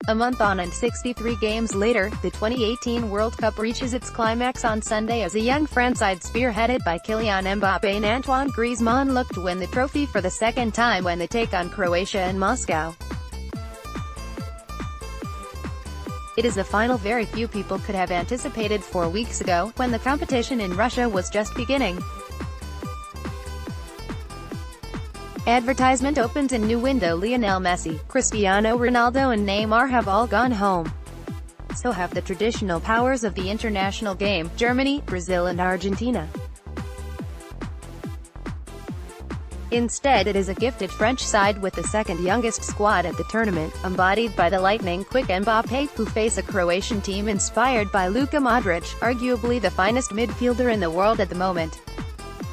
A month on and 63 games later, the 2018 World Cup reaches its climax on Sunday as a young France side spearheaded by Kylian Mbappe and Antoine Griezmann look to win the trophy for the second time when they take on Croatia in Moscow. It is the final very few people could have anticipated 4 weeks ago, when the competition in Russia was just beginning. Advertisement opens a new window. Lionel Messi, Cristiano Ronaldo and Neymar have all gone home. So have the traditional powers of the international game, Germany, Brazil and Argentina. Instead it is a gifted French side with the second youngest squad at the tournament, embodied by the lightning-quick Mbappe, who face a Croatian team inspired by Luka Modric, arguably the finest midfielder in the world at the moment.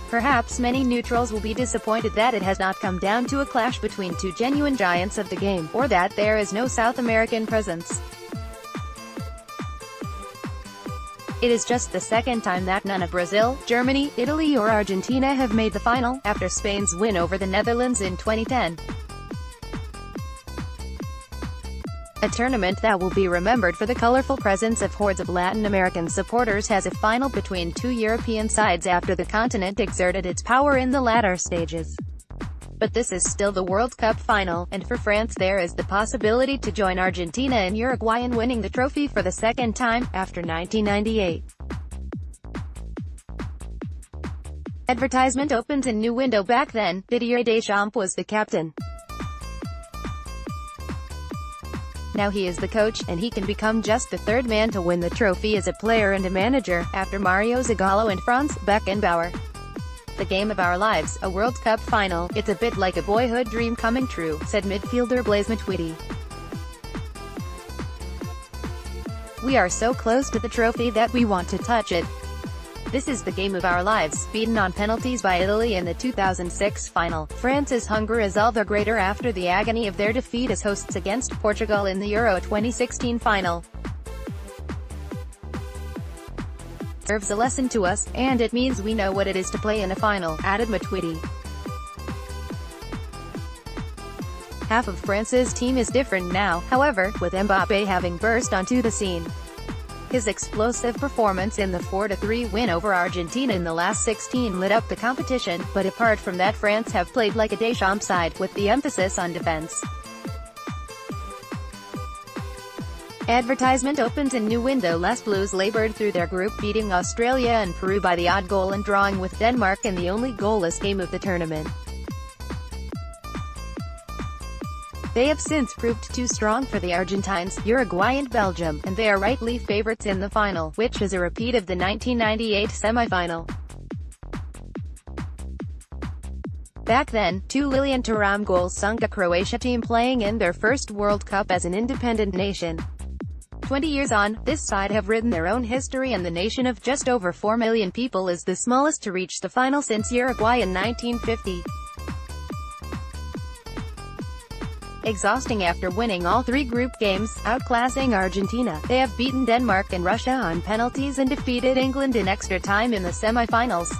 Perhaps many neutrals will be disappointed that it has not come down to a clash between two genuine giants of the game, or that there is no South American presence. It is just the second time that none of Brazil, Germany, Italy or Argentina have made the final, after Spain's win over the Netherlands in 2010. A tournament that will be remembered for the colorful presence of hordes of Latin American supporters has a final between two European sides after the continent exerted its power in the latter stages. But this is still the World Cup final, and for France there is the possibility to join Argentina and Uruguay in winning the trophy for the second time, after 1998. Advertisement opens a new window. Back then, Didier Deschamps was the captain. Now he is the coach, and he can become just the third man to win the trophy as a player and a manager, after Mario Zagallo and Franz Beckenbauer. The game of our lives, a World Cup final, it's a bit like a boyhood dream coming true, said midfielder Blaise Matuidi. We are so close to the trophy that we want to touch it. This is the game of our lives. Beaten on penalties by Italy in the 2006 final, France's hunger is all the greater after the agony of their defeat as hosts against Portugal in the Euro 2016 final. Serves a lesson to us, and it means we know what it is to play in a final, added Matuidi. Half of France's team is different now, however, with Mbappe having burst onto the scene. His explosive performance in the 4-3 win over Argentina in the last 16 lit up the competition, but apart from that France have played like a Deschamps side, with the emphasis on defense. Advertisement opens a new window. Les Blues labored through their group, beating Australia and Peru by the odd goal and drawing with Denmark in the only goalless game of the tournament. They have since proved too strong for the Argentines, Uruguay and Belgium, and they are rightly favourites in the final, which is a repeat of the 1998 semi-final. Back then, 2 Lilian Thuram goals sunk a Croatia team playing in their first World Cup as an independent nation. 20 years on, this side have written their own history, and the nation of just over 4 million people is the smallest to reach the final since Uruguay in 1950. Exhausting after winning all 3 group games, outclassing Argentina, they have beaten Denmark and Russia on penalties and defeated England in extra time in the semi-finals.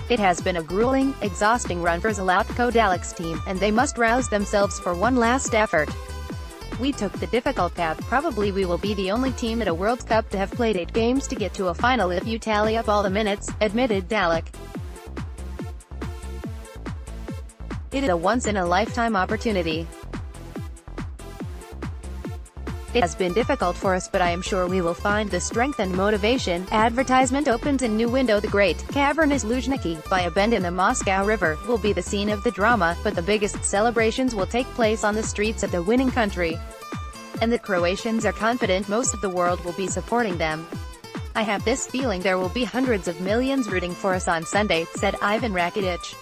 It has been a grueling, exhausting run for Zlatko Dalic's team, and they must rouse themselves for one last effort. We took the difficult path. Probably we will be the only team at a World Cup to have played 8 games to get to a final if you tally up all the minutes, admitted Dalic. It is a once-in-a-lifetime opportunity. It has been difficult for us, but I am sure we will find the strength and motivation. Advertisement opens a new window. The great, cavernous Luzhniki, by a bend in the Moscow River, will be the scene of the drama, but the biggest celebrations will take place on the streets of the winning country. And the Croatians are confident most of the world will be supporting them. I have this feeling there will be hundreds of millions rooting for us on Sunday, said Ivan Rakitic.